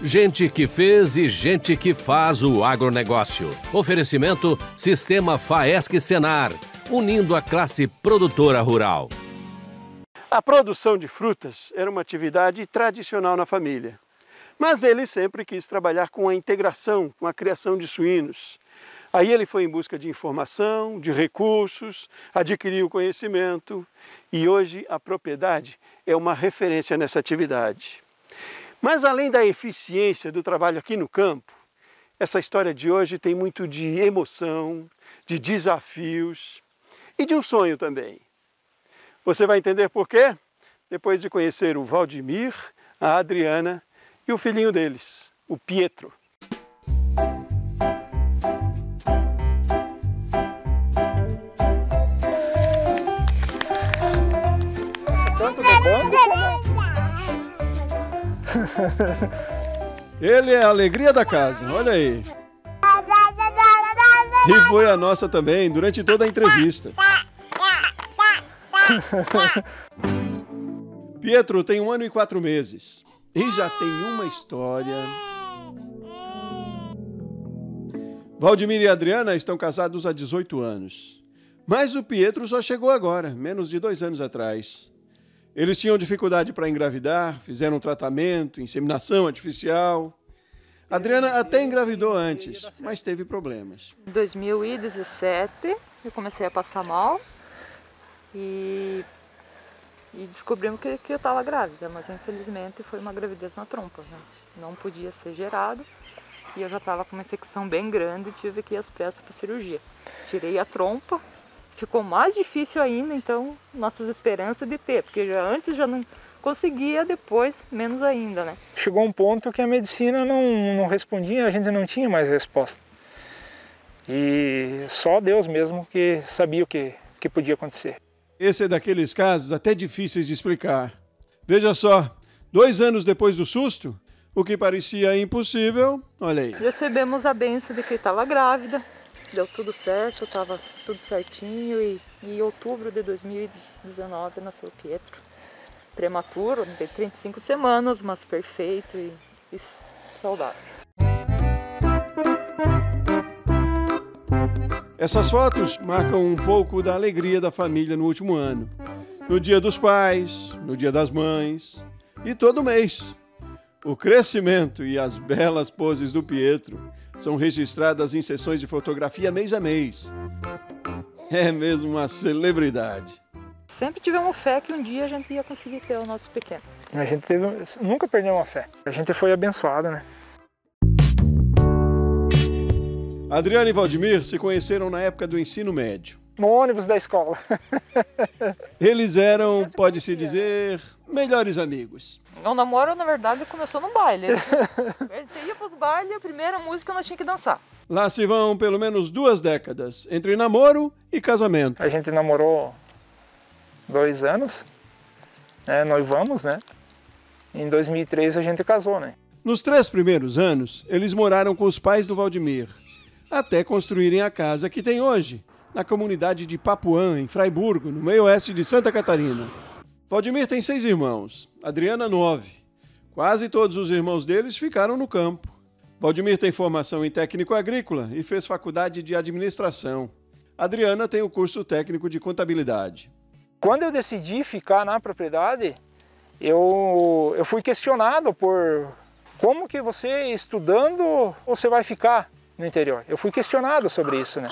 Gente que fez e gente que faz o agronegócio. Oferecimento Sistema Faesc Senar, unindo a classe produtora rural. A produção de frutas era uma atividade tradicional na família, mas ele sempre quis trabalhar com a integração, com a criação de suínos. Aí ele foi em busca de informação, de recursos, adquiriu conhecimento e hoje a propriedade é uma referência nessa atividade. Mas além da eficiência do trabalho aqui no campo, essa história de hoje tem muito de emoção, de desafios e de um sonho também. Você vai entender por quê? Depois de conhecer o Valdemir, a Adriana e o filhinho deles, o Pietro. Tanto do banco como... Ele é a alegria da casa, olha aí. E foi a nossa também, durante toda a entrevista. Pietro tem 1 ano e 4 meses e já tem uma história. Valdemir e Adriana estão casados há 18 anos. Mas o Pietro só chegou agora, menos de 2 anos atrás. Eles tinham dificuldade para engravidar, fizeram tratamento, inseminação artificial. Adriana até engravidou antes, mas teve problemas. Em 2017 eu comecei a passar mal e descobrimos que eu estava grávida, mas infelizmente foi uma gravidez na trompa, né? Não podia ser gerado e eu já estava com uma infecção bem grande e tive que ir às pressas para cirurgia. Tirei a trompa. Ficou mais difícil ainda, então, nossas esperanças de ter, porque antes já não conseguia, depois menos ainda, né? Chegou um ponto que a medicina não respondia, a gente não tinha mais resposta. E só Deus mesmo que sabia o que podia acontecer. Esse é daqueles casos até difíceis de explicar. Veja só, 2 anos depois do susto, o que parecia impossível, olha aí. Recebemos a bênção de que estava grávida. Deu tudo certo, estava tudo certinho e em outubro de 2019 nasceu o Pietro. Prematuro, de 35 semanas, mas perfeito e saudável. Essas fotos marcam um pouco da alegria da família no último ano. No Dia dos Pais, no Dia das Mães e todo mês. O crescimento e as belas poses do Pietro são registradas em sessões de fotografia mês a mês. É mesmo uma celebridade. Sempre tivemos fé que um dia a gente ia conseguir ter o nosso pequeno. A gente nunca perdeu uma fé. A gente foi abençoado, né? Adriana e Valdemir se conheceram na época do ensino médio. No ônibus da escola. Eles eram, pode-se dizer, melhores amigos. O namoro, na verdade, começou no baile. A gente ia para os bailes e a primeira música nós tínhamos que dançar. Lá se vão pelo menos 2 décadas, entre namoro e casamento. A gente namorou 2 anos, né? Noivamos, né? Em 2003 a gente casou, né? Nos 3 primeiros anos, eles moraram com os pais do Valdemir, até construírem a casa que tem hoje, na comunidade de Papuã, em Fraiburgo, no meio oeste de Santa Catarina. Valdemir tem 6 irmãos, Adriana 9. Quase todos os irmãos deles ficaram no campo. Valdemir tem formação em técnico agrícola e fez faculdade de administração. Adriana tem o curso técnico de contabilidade. Quando eu decidi ficar na propriedade, eu fui questionado por como que você estudando você vai ficar no interior. Eu fui questionado sobre isso, né?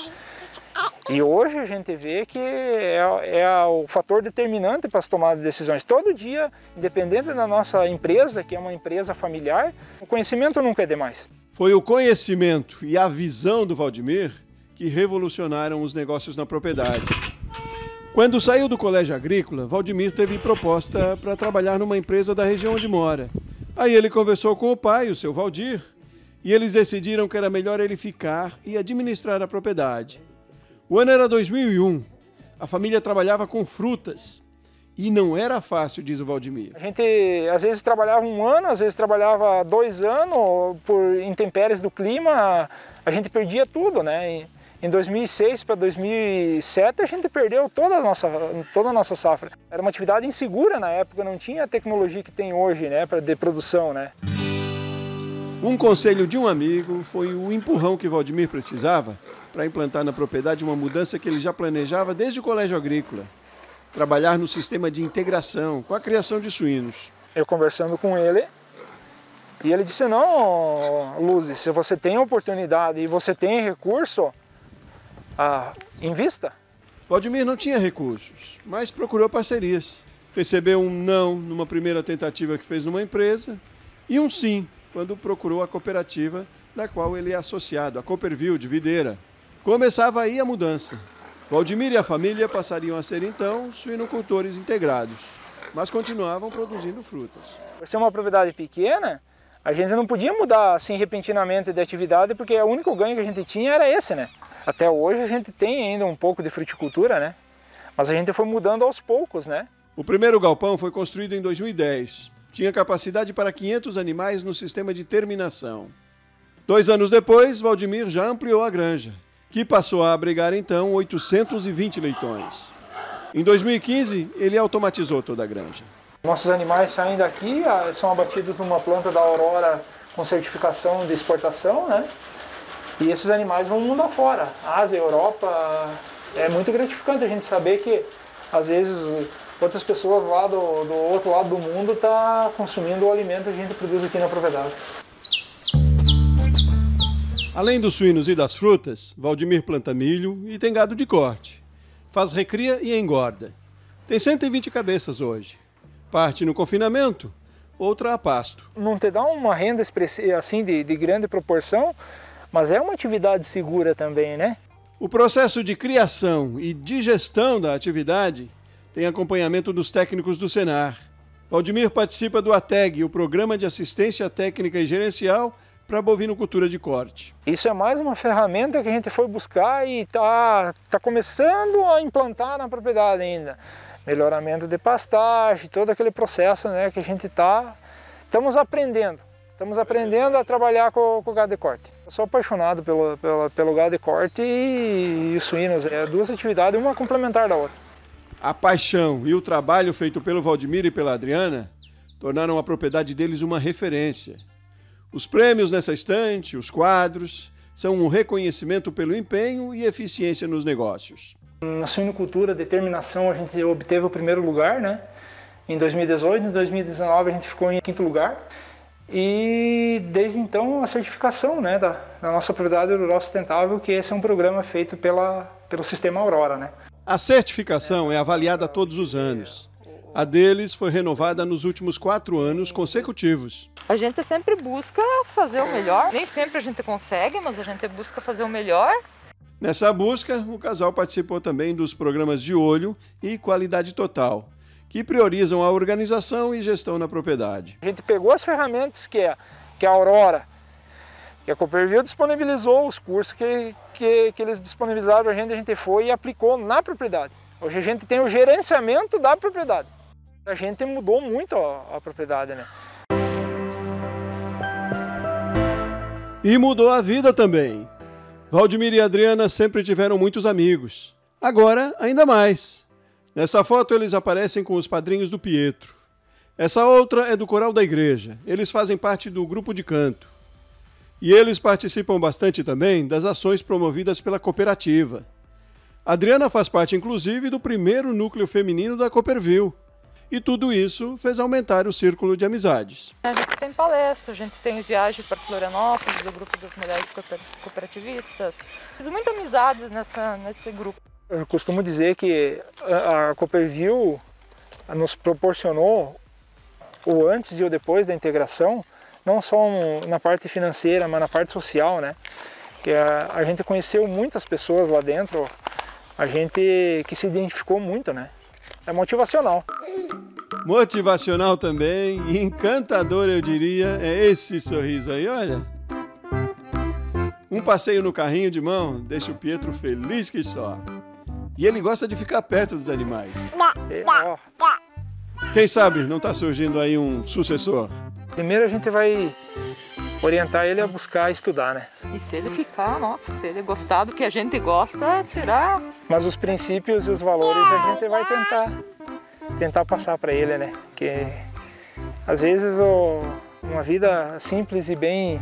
E hoje a gente vê que é o fator determinante para as tomadas de decisões. Todo dia, independente da nossa empresa, que é uma empresa familiar, o conhecimento nunca é demais. Foi o conhecimento e a visão do Valdemir que revolucionaram os negócios na propriedade. Quando saiu do colégio agrícola, Valdemir teve proposta para trabalhar numa empresa da região onde mora. Aí ele conversou com o pai, o seu Valdir, e eles decidiram que era melhor ele ficar e administrar a propriedade. O ano era 2001. A família trabalhava com frutas. E não era fácil, diz o Valdemir. A gente às vezes trabalhava 1 ano, às vezes trabalhava 2 anos, por intempéries do clima, a gente perdia tudo, né? Em 2006 para 2007 a gente perdeu toda a nossa safra. Era uma atividade insegura na época, não tinha a tecnologia que tem hoje, né, de produção, né? Um conselho de um amigo foi o empurrão que Valdemir precisava para implantar na propriedade uma mudança que ele já planejava desde o colégio agrícola. Trabalhar no sistema de integração com a criação de suínos. Eu conversando com ele, e ele disse, não, Luzes, se você tem oportunidade e você tem recurso, invista. Valdemir não tinha recursos, mas procurou parcerias. Recebeu um não numa primeira tentativa que fez numa empresa e um sim quando procurou a cooperativa da qual ele é associado, a Cooperville de Videira. Começava aí a mudança. Valdemir e a família passariam a ser então suinocultores integrados, mas continuavam produzindo frutas. Por ser uma propriedade pequena, a gente não podia mudar assim repentinamente de atividade, porque o único ganho que a gente tinha era esse, né? Até hoje a gente tem ainda um pouco de fruticultura, né? Mas a gente foi mudando aos poucos, né? O primeiro galpão foi construído em 2010. Tinha capacidade para 500 animais no sistema de terminação. 2 anos depois, Valdemir já ampliou a granja, que passou a abrigar então 820 leitões. Em 2015, ele automatizou toda a granja. Nossos animais saem daqui, são abatidos numa planta da Aurora com certificação de exportação, né? E esses animais vão mundo afora, Ásia, Europa. É muito gratificante a gente saber que, às vezes, outras pessoas lá do outro lado do mundo estão consumindo o alimento que a gente produz aqui na propriedade. Além dos suínos e das frutas, Valdemir planta milho e tem gado de corte. Faz recria e engorda. Tem 120 cabeças hoje. Parte no confinamento, outra a pasto. Não te dá uma renda assim de grande proporção, mas é uma atividade segura também, né? O processo de criação e de gestão da atividade tem acompanhamento dos técnicos do Senar. Valdemir participa do ATEG, o Programa de Assistência Técnica e Gerencial para Bovinocultura de Corte. Isso é mais uma ferramenta que a gente foi buscar e tá começando a implantar na propriedade ainda. Melhoramento de pastagem, todo aquele processo, né, que a gente estamos aprendendo. Estamos aprendendo a trabalhar com o gado de corte. Eu sou apaixonado pelo gado de corte e os suínos. É duas atividades, uma complementar da outra. A paixão e o trabalho feito pelo Valdemir e pela Adriana tornaram a propriedade deles uma referência. Os prêmios nessa estante, os quadros, são um reconhecimento pelo empenho e eficiência nos negócios. Na suinocultura, determinação, a gente obteve o primeiro lugar, né? Em 2018, em 2019 a gente ficou em 5º lugar. E desde então a certificação, né, da nossa propriedade rural sustentável, que esse é um programa feito pelo Sistema Aurora, né? A certificação é avaliada todos os anos. A deles foi renovada nos últimos 4 anos consecutivos. A gente sempre busca fazer o melhor. Nem sempre a gente consegue, mas a gente busca fazer o melhor. Nessa busca, o casal participou também dos programas de olho e qualidade total, que priorizam a organização e gestão na propriedade. A gente pegou as ferramentas que a Aurora, que a Cooperville disponibilizou, os cursos que eles disponibilizaram para a gente foi e aplicou na propriedade. Hoje a gente tem o gerenciamento da propriedade. A gente mudou muito a propriedade, né? E mudou a vida também. Valdemir e Adriana sempre tiveram muitos amigos. Agora, ainda mais. Nessa foto eles aparecem com os padrinhos do Pietro. Essa outra é do coral da igreja. Eles fazem parte do grupo de canto. E eles participam bastante também das ações promovidas pela cooperativa. Adriana faz parte, inclusive, do primeiro núcleo feminino da Cooperville. E tudo isso fez aumentar o círculo de amizades. A gente tem palestra, a gente tem viagem para Florianópolis, do grupo das mulheres cooperativistas. Fiz muita amizade nesse grupo. Eu costumo dizer que a Cooperville nos proporcionou o antes e o depois da integração, não só na parte financeira, mas na parte social, né? Que a gente conheceu muitas pessoas lá dentro, a gente que se identificou muito, né? É motivacional. Motivacional também, e encantador eu diria, é esse sorriso aí, olha. Um passeio no carrinho de mão deixa o Pietro feliz que só. E ele gosta de ficar perto dos animais. Quem sabe não está surgindo aí um sucessor? Primeiro a gente vai orientar ele a buscar estudar, né? E se ele ficar, nossa, se ele gostar do que a gente gosta, será... Mas os princípios e os valores a gente vai tentar passar para ele, né? Porque às vezes Uma vida simples e bem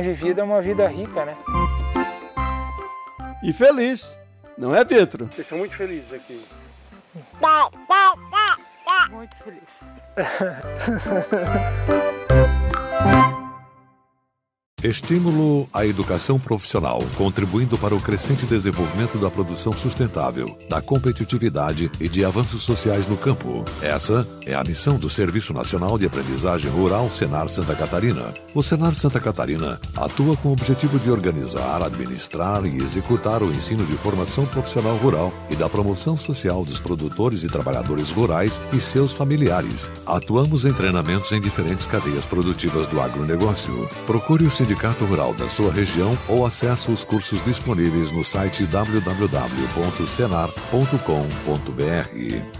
vivida é uma vida rica, né? E feliz, não é, Pietro? Vocês são muito felizes aqui. Muito feliz. Estímulo à educação profissional, contribuindo para o crescente desenvolvimento da produção sustentável, da competitividade e de avanços sociais no campo. Essa é a missão do Serviço Nacional de Aprendizagem Rural Senar Santa Catarina. O Senar Santa Catarina atua com o objetivo de organizar, administrar e executar o ensino de formação profissional rural e da promoção social dos produtores e trabalhadores rurais e seus familiares. Atuamos em treinamentos em diferentes cadeias produtivas do agronegócio. Procure o Sindicato Rural da sua região ou acesse os cursos disponíveis no site www.senar.com.br.